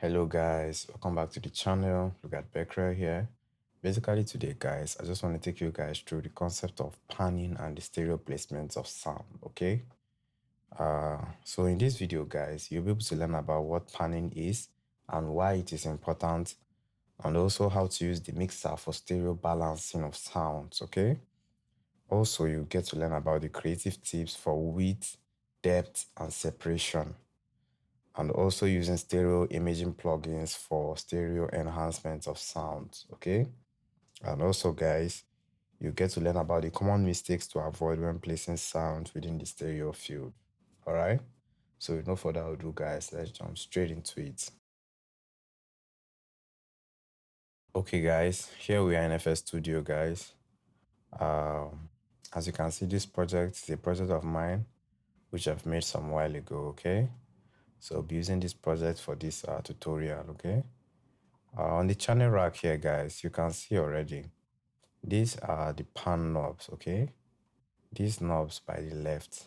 Hello guys, welcome back to the channel. Look at Bekra here. Basically today guys, I just want to take you guys through the concept of panning and the stereo placement of sound, okay? So in this video guys, you'll be able to learn about what panning is and why it is important, and also how to use the mixer for stereo balancing of sounds, okay? Also, you get to learn about the creative tips for width, depth, and separation, and also using stereo imaging plugins for stereo enhancement of sound, okay? And also guys, you get to learn about the common mistakes to avoid when placing sound within the stereo field. All right, so with no further ado guys, let's jump straight into it. Okay guys, here we are in FS Studio guys. As you can see, this project is a project of mine which I've made some while ago, okay? So I'll be using this project for this tutorial, okay? On the channel rack here guys, you can see already these are the pan knobs, okay? These knobs by the left,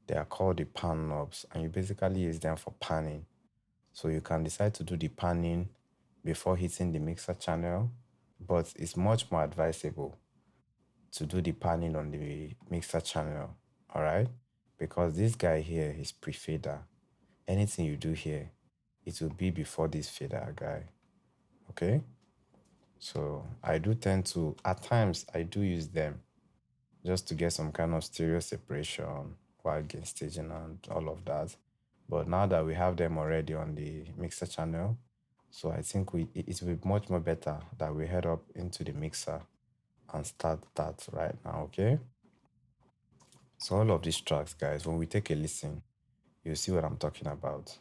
they are called the pan knobs, and you basically use them for panning. So you can decide to do the panning before hitting the mixer channel, but it's much more advisable to do the panning on the mixer channel, all right? Because this guy here is pre-fader. Anything you do here, it will be before this fader guy, okay? So I do tend to, at times, I do use them just to get some kind of stereo separation while gain staging and all of that. But now that we have them already on the mixer channel, so I think it will be much more better that we head up into the mixer and start that right now, okay? So all of these tracks, guys, when we take a listen, you'll see what I'm talking about.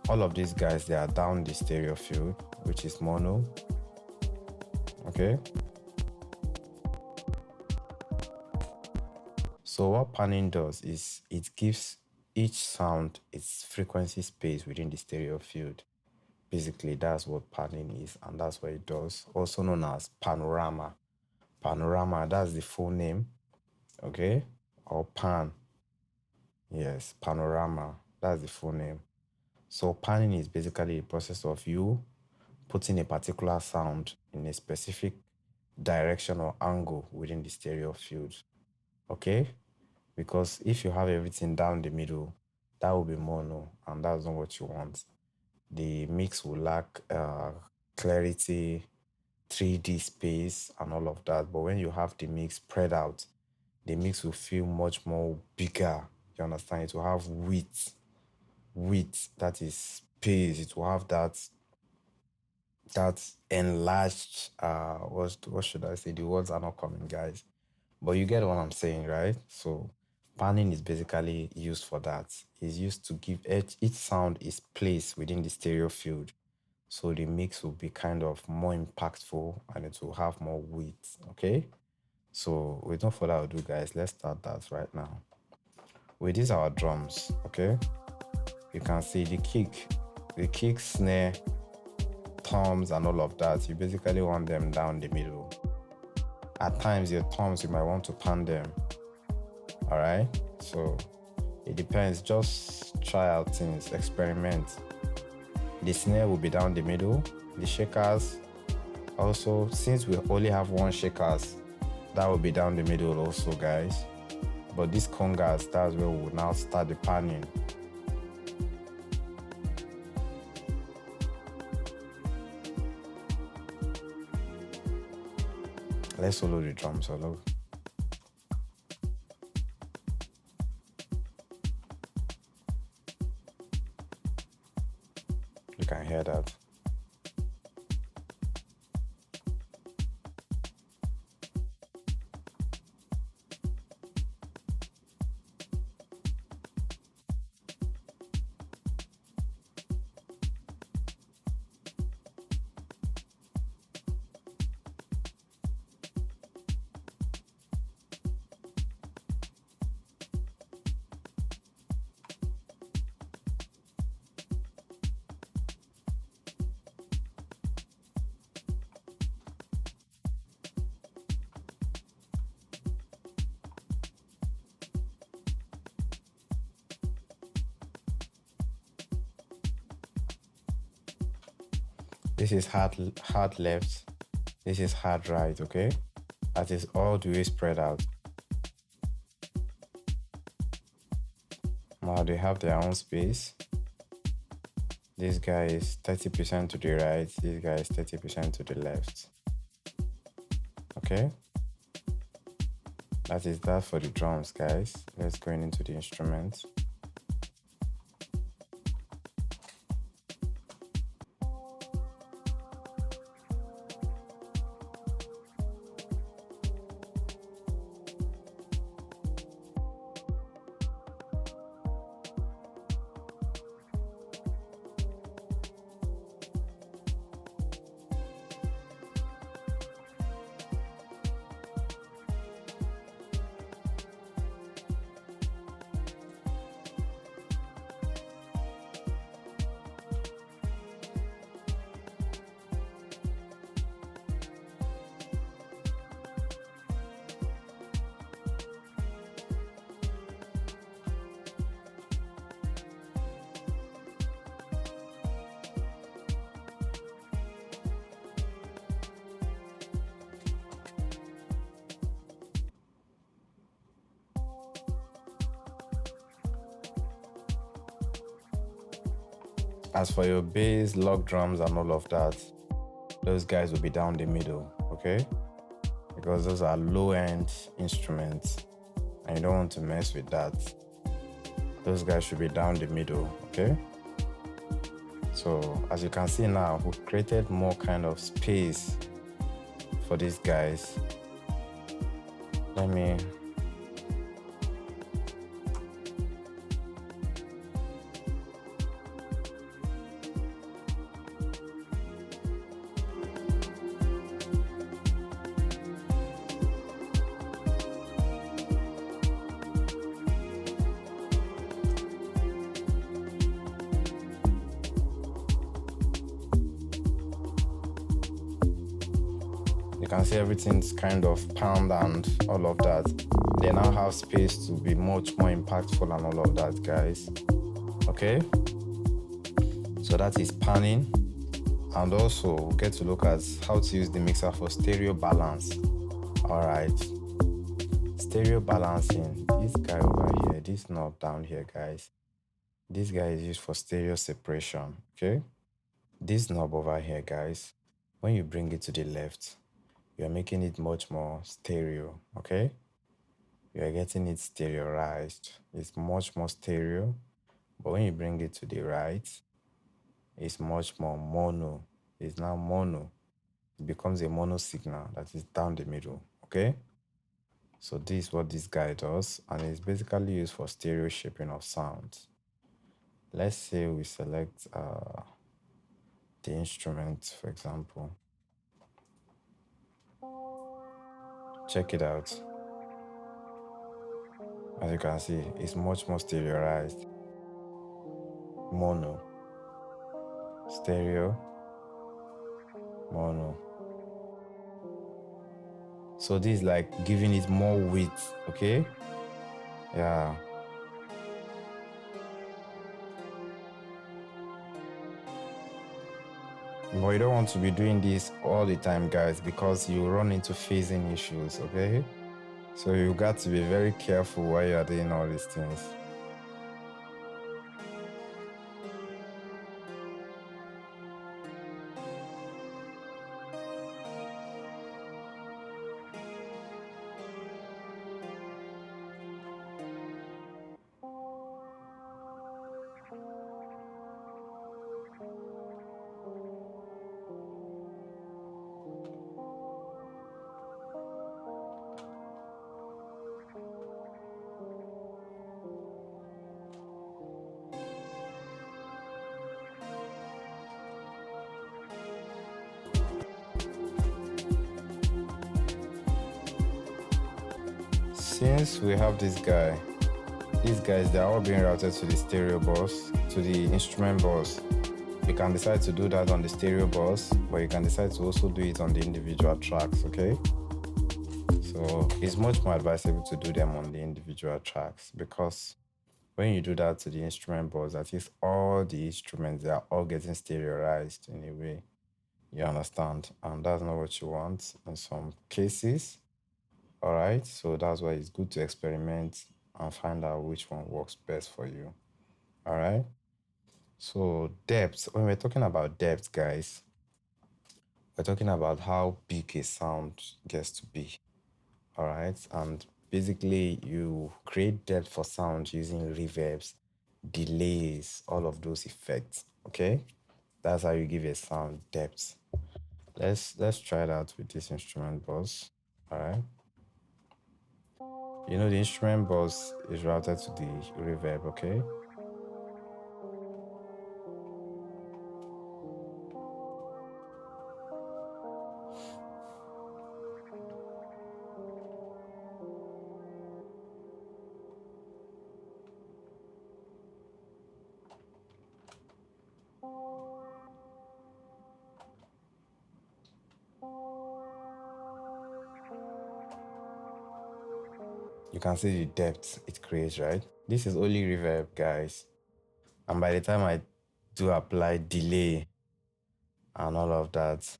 All of these guys, they are down the stereo field, which is mono, okay? So what panning does is it gives each sound its frequency space within the stereo field. Basically, that's what panning is, and that's what it does. Also known as panorama. Panorama, that's the full name, okay? Or pan. Yes, panorama, that's the full name. So panning is basically the process of you putting a particular sound in a specific direction or angle within the stereo field, okay? Because if you have everything down the middle, that will be mono, and that's not what you want. The mix will lack clarity, 3D space, and all of that. But when you have the mix spread out, the mix will feel much more bigger. You understand? It will have width, that is space. It will have that enlarged what should I say? The words are not coming, guys. But you get what I'm saying, right? So panning is basically used for that. It's used to give each sound its place within the stereo field. So the mix will be kind of more impactful and it will have more width, okay? So with no further ado, guys, let's start that right now. With these our drums, okay? You can see the kick, snare, toms, and all of that. You basically want them down the middle. At times, your toms, you might want to pan them, all right? So it depends. Just try out things, experiment. The snare will be down the middle. The shakers, also, since we only have one shakers, that will be down the middle also, guys. But these congas, that's where we will now start the panning. Let's solo the drum solo. You can hear that. This is hard left. This is hard right, okay? That is all the way spread out. Now they have their own space. This guy is 30% to the right. This guy is 30% to the left. Okay? That is that for the drums, guys. Let's go into the instruments. As for your bass, log drums, and all of that, those guys will be down the middle, okay? Because those are low-end instruments, and you don't want to mess with that. Those guys should be down the middle, okay? So, as you can see now, we've created more kind of space for these guys. Let me... You can see everything's kind of palmed and all of that. They now have space to be much more impactful and all of that, guys. Okay? So that is panning. And also, we'll get to look at how to use the mixer for stereo balance. Alright. Stereo balancing. This guy over here, this knob down here, guys. This guy is used for stereo separation. Okay? This knob over here, guys, when you bring it to the left, you're making it much more stereo, okay? You're getting it stereoized. It's much more stereo. But when you bring it to the right, it's much more mono. It's now mono. It becomes a mono signal that is down the middle, okay? So this is what this guy does, and it's basically used for stereo shaping of sounds. Let's say we select the instrument, for example. Check it out. As you can see, it's much more stereoized. Mono, stereo, mono. So this is like giving it more width, okay? Yeah. But you don't want to be doing this all the time, guys, because you run into phasing issues, okay? So you got to be very careful while you are doing all these things. Since we have these guys, they're all being routed to the stereo bus, to the instrument bus. You can decide to do that on the stereo bus, but you can decide to also do it on the individual tracks, okay? So it's much more advisable to do them on the individual tracks, because when you do that to the instrument bus, that is all the instruments, they are all getting stereoized in a way. You understand? And that's not what you want in some cases. All right. So that's why it's good to experiment and find out which one works best for you. All right. So depth, when we're talking about depth, guys, we're talking about how big a sound gets to be. All right. And basically, you create depth for sound using reverbs, delays, all of those effects. Okay. That's how you give a sound depth. Let's try that with this instrument bus. All right. You know the instrument bus is routed to the reverb, okay? You can see the depth it creates, right? This is only reverb, guys. And by the time I do apply delay and all of that,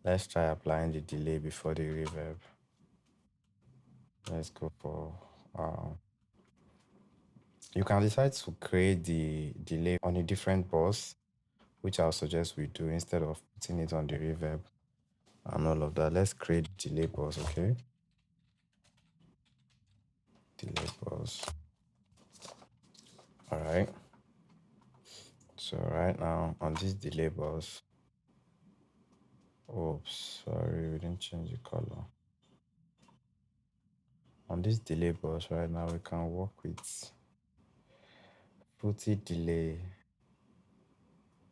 let's try applying the delay before the reverb. Let's go for, you can decide to create the delay on a different bus, which I'll suggest we do instead of putting it on the reverb and all of that. Let's create delay bus, okay? Delay bus. All right. So right now on this delay bus, oops, sorry, we didn't change the color. On this delay bus right now, we can work with fruity delay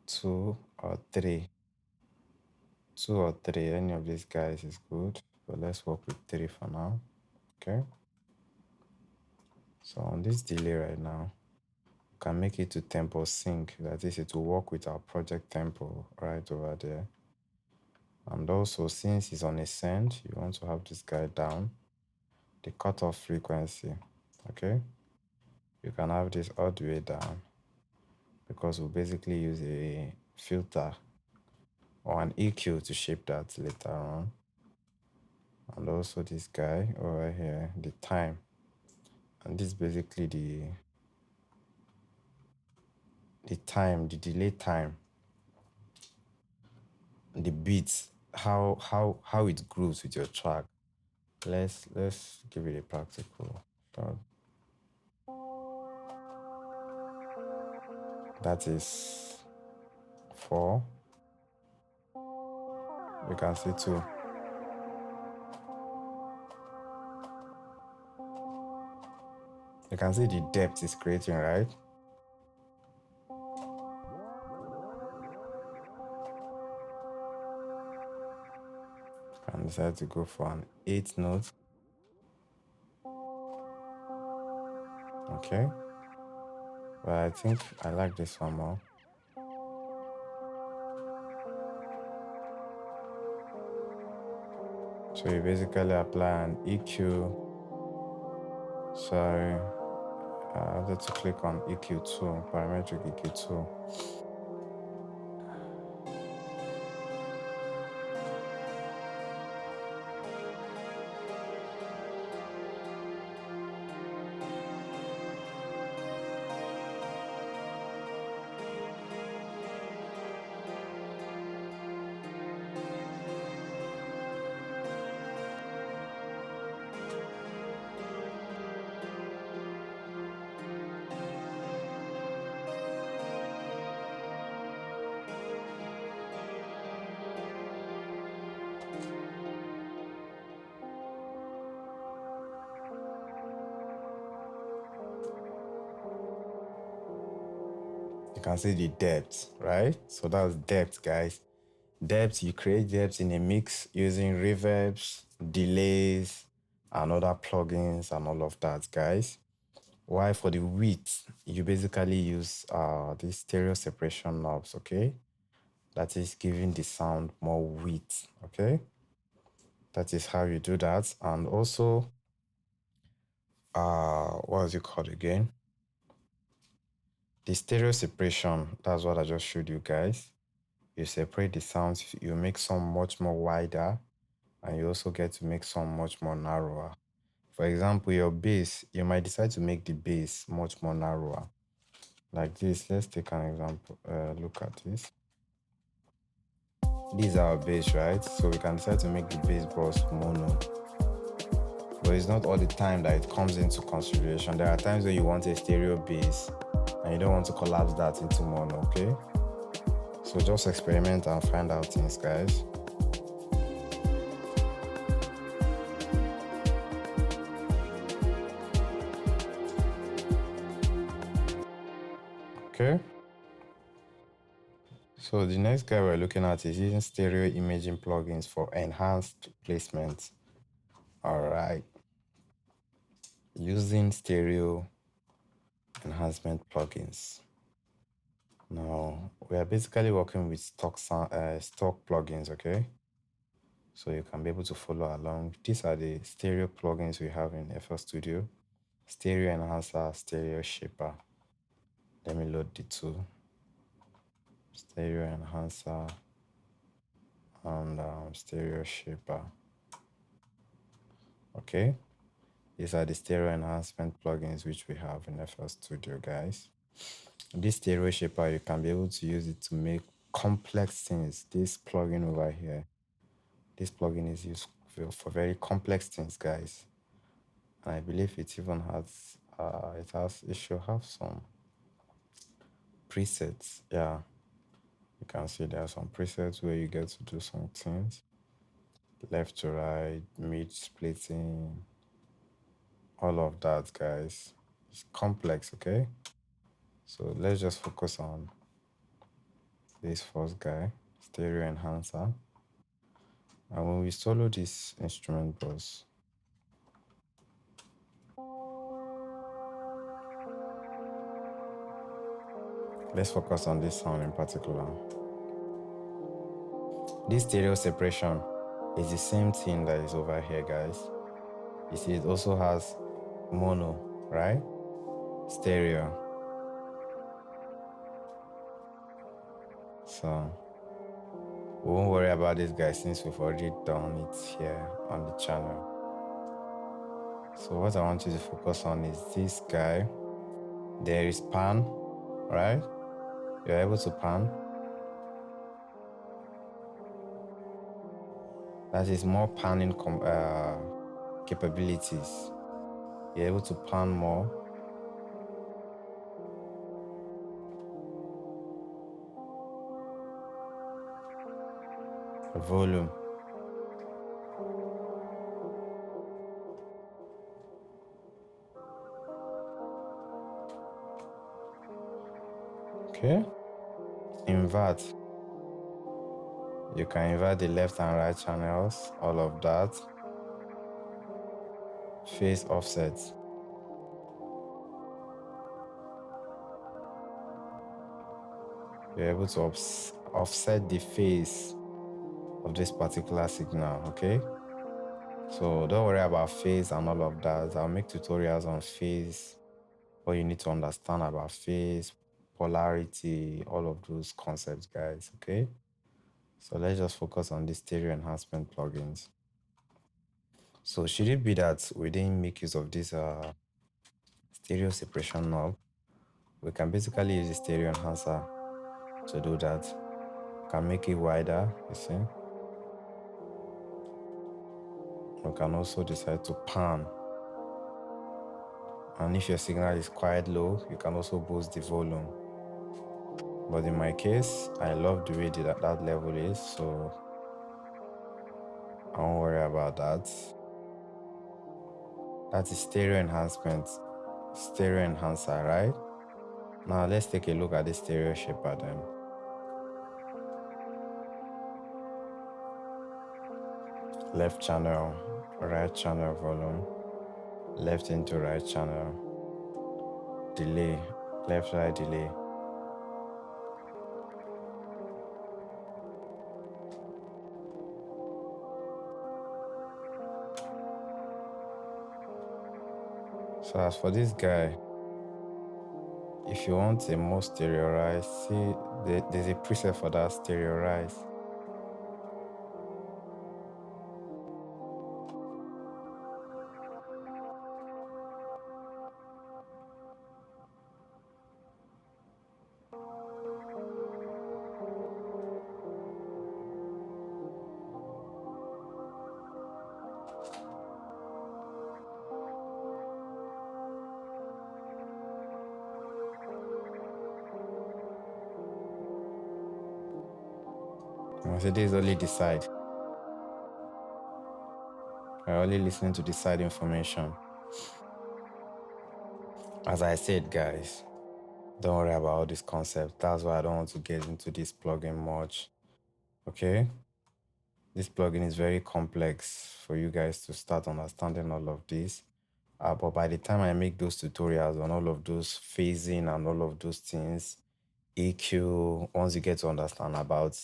2 or 3. 2 or 3, any of these guys is good, but let's work with 3 for now. Okay. So on this delay right now, we can make it to tempo sync. That is, it will work with our project tempo right over there. And also, since it's on a send, you want to have this guy down, the cutoff frequency. Okay. You can have this all the way down because we'll basically use a filter or an EQ to shape that later on. And also this guy over here, the time. And this is basically the time, the delay time, the beats, how it grooves with your track. Let's give it a practical shot. That is 4. We can see 2. You can see the depth it's creating, right? And decide to go for an 8 note. Okay. But I think I like this one more. So you basically apply an EQ. Sorry, I had to click on EQ2, parametric EQ2. You can see the depth, right? So that's depth, guys. Depth, you create depth in a mix using reverbs, delays, and other plugins and all of that, guys. Why for the width, you basically use the stereo separation knobs, okay? That is giving the sound more width, okay? That is how you do that. And also, what is it called again? The stereo separation, that's what I just showed you guys. You separate the sounds, you make some much more wider, and you also get to make some much more narrower. For example, your bass, you might decide to make the bass much more narrower. Like this, let's take an example. Look at this. This is our bass, right? So we can decide to make the bass box mono. But it's not all the time that it comes into consideration. There are times where you want a stereo bass and you don't want to collapse that into mono, okay? So just experiment and find out things, guys. Okay. So the next guy we're looking at is using stereo imaging plugins for enhanced placement. All right. Using stereo enhancement plugins. Now, we are basically working with stock plugins, okay? So you can be able to follow along. These are the stereo plugins we have in FL Studio. Stereo Enhancer, Stereo Shaper. Let me load the two. Stereo Enhancer and Stereo Shaper. Okay. These are the stereo enhancement plugins which we have in FL Studio, guys. This stereo shaper, you can be able to use it to make complex things. This plugin over here, this plugin is used for very complex things, guys. And I believe it even has, it should have some presets. Yeah, you can see there are some presets where you get to do some things. Left to right, mid splitting, all of that, guys. It's complex, okay? So let's just focus on this first guy, stereo enhancer. And when we solo this instrument bus, let's focus on this sound in particular. This stereo separation is the same thing that is over here, guys. You see, it also has mono, right? Stereo. So we won't worry about this, guys, since we've already done it here on the channel. So what I want you to focus on is this guy. There is pan, right? You're able to pan. That is more panning capabilities. You're able to pan more. Volume. Okay. Invert. You can invert the left and right channels, all of that. Phase offset. You're able to offset the phase of this particular signal, okay? So don't worry about phase and all of that. I'll make tutorials on phase, what you need to understand about phase, polarity, all of those concepts, guys, okay? So let's just focus on the stereo enhancement plugins. So should it be that we didn't make use of this stereo separation knob, we can basically use the stereo enhancer to do that. We can make it wider, you see. We can also decide to pan. And if your signal is quite low, you can also boost the volume. But in my case, I love the way that level is, so I won't worry about that. That is stereo enhancement, stereo enhancer, right? Now let's take a look at the stereo shaper then. Left channel, right channel volume, left into right channel, delay, left right delay. So as for this guy, if if you want a more stereoized, see, there's a preset for that, stereoize. So this is only the side. We're only listening to the side information. As I said, guys, don't worry about all this concept. That's why I don't want to get into this plugin much. Okay? This plugin is very complex for you guys to start understanding all of this. But by the time I make those tutorials on all of those phasing and all of those things, EQ, once you get to understand about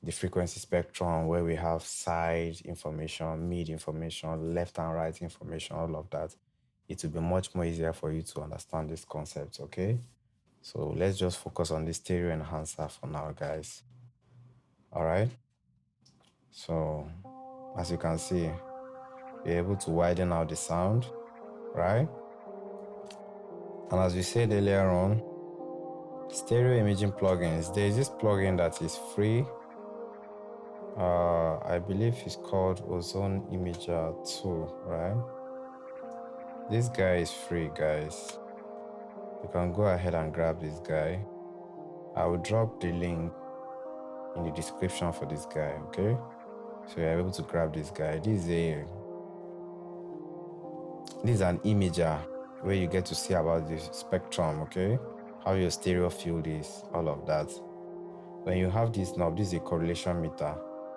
the frequency spectrum, where we have side information, mid information, left and right information, all of that, it will be much more easier for you to understand these concepts, okay? So let's just focus on the stereo enhancer for now, guys. All right? So as you can see, you're able to widen out the sound, right? And as we said earlier on, stereo imaging plugins, there's this plugin that is free. I believe it's called Ozone Imager 2, right? This guy is free, guys. You can go ahead and grab this guy. I will drop the link in the description for this guy, okay? So you're able to grab this guy. This is an imager where you get to see about the spectrum, okay? How your stereo field is, all of that. When you have this knob, this is a correlation meter.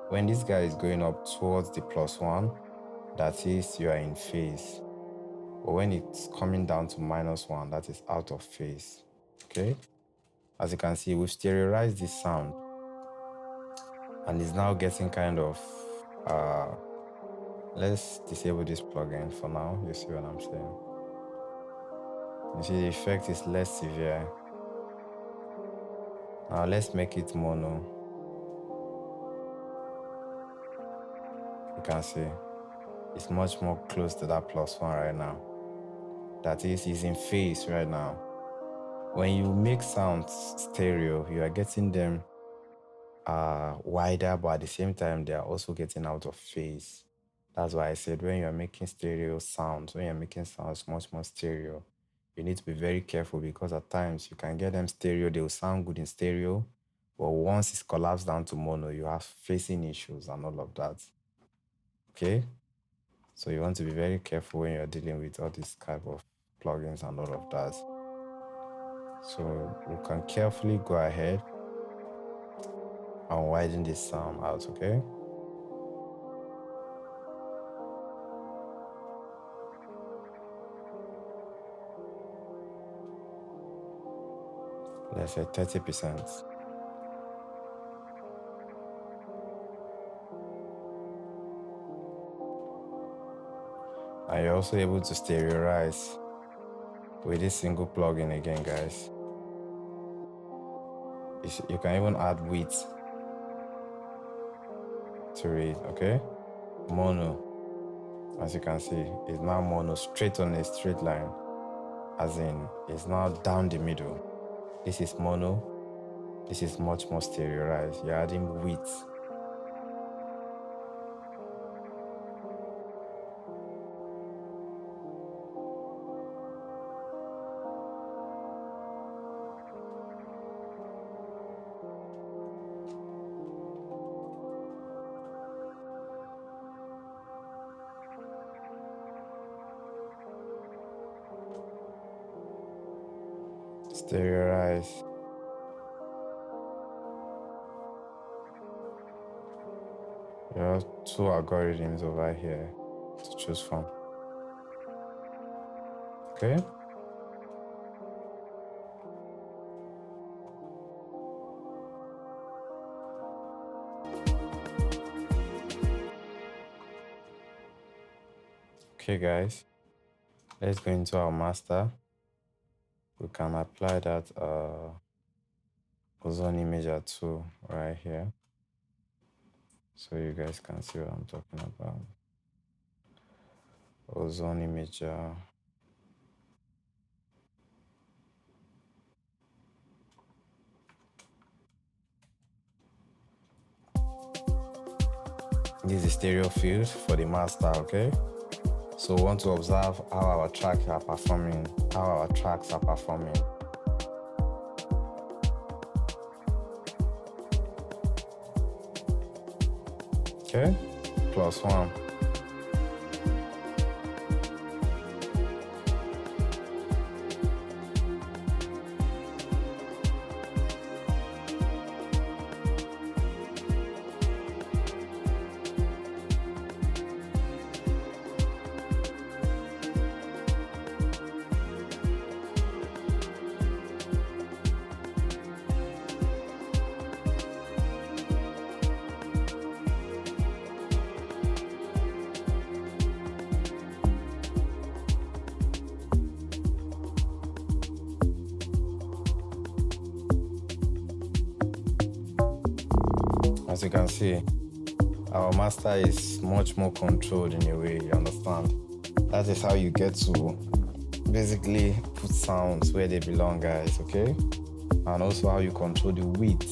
When this guy is going up towards the +1, that is, you are in phase. But when it's coming down to -1, that is out of phase, okay? As you can see, we've stereoized this sound. And it's now getting kind of, let's disable this plugin for now. You see what I'm saying? You see the effect is less severe. Now let's make it mono. You can see it's much more close to that +1 right now. That is, it's in phase right now. When you make sounds stereo, you are getting them wider, but at the same time, they are also getting out of phase. That's why I said when you're making stereo sounds, when you're making sounds much more stereo, you need to be very careful, because at times you can get them stereo, they will sound good in stereo, but once it's collapsed down to mono, you have phasing issues and all of that. Okay? So you want to be very careful when you're dealing with all these type of plugins and all of that. So you can carefully go ahead and widen this sound out, okay? Let's say 30%. And you're also able to stereoize with this single plugin again, guys. You can even add width to it, okay? Mono, as you can see, is now mono, straight on a straight line. As in, it's now down the middle. This is mono. This is much more stereoized. You're adding width. Stereoize. You have two algorithms over here to choose from. Okay? Okay, guys. Let's go into our master. we can apply that ozone imager too right here, so you guys can see what I'm talking about. Ozone imager. This is stereo field for the master, okay? So we want to observe how our tracks are performing, Okay, +1. As you can see, our master is much more controlled in a way, you understand? That is how you get to basically put sounds where they belong, guys, okay? And also how you control the width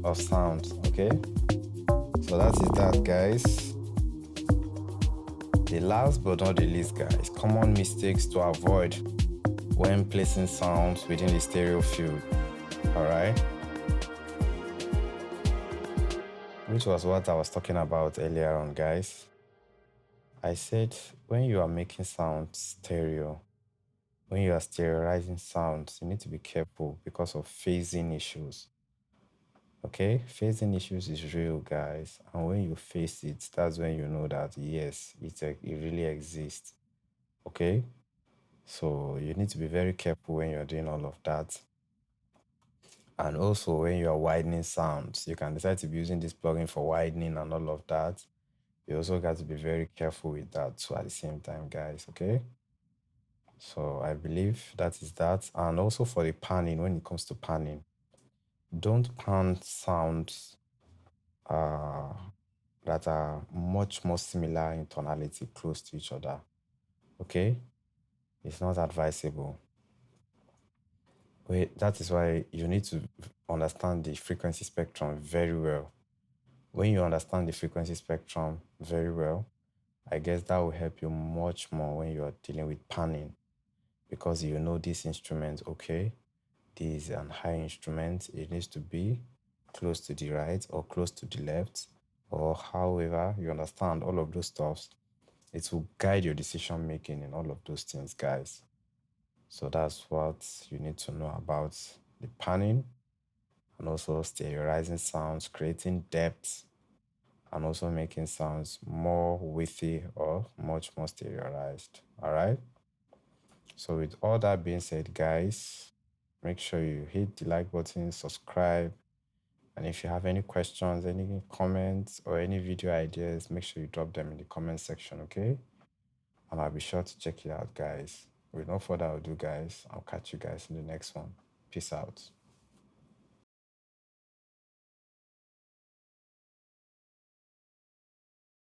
of sounds, okay? So that is that, guys. The last but not the least, guys, common mistakes to avoid when placing sounds within the stereo field, all right? Which was what I was talking about earlier on, guys. I said when you are making sound stereo, when you are stereoizing sounds, you need to be careful because of phasing issues. Okay, phasing issues is real, guys, and when you face it, that's when you know that yes, it really exists. Okay, so you need to be very careful when you're doing all of that. And also when you are widening sounds, you can decide to be using this plugin for widening and all of that. You also got to be very careful with that too at the same time, guys. Okay, so I believe that is that. And also for the panning, when it comes to panning, don't pan sounds that are much more similar in tonality close to each other. Okay, it's not advisable. That is why you need to understand the frequency spectrum very well. When you understand the frequency spectrum very well, I guess that will help you much more when you are dealing with panning, because you know this instrument, okay, this is an high instrument, it needs to be close to the right or close to the left, or however you understand all of those stuffs. It will guide your decision making in all of those things, guys. So that's what you need to know about the panning, and also stereoizing sounds, creating depth, and also making sounds more widthy or much more stereoized. All right. So with all that being said, guys, make sure you hit the like button, subscribe, and if you have any questions, any comments, or any video ideas, make sure you drop them in the comment section, okay? And I'll be sure to check it out, guys. With no further ado, guys, I'll catch you guys in the next one. Peace out.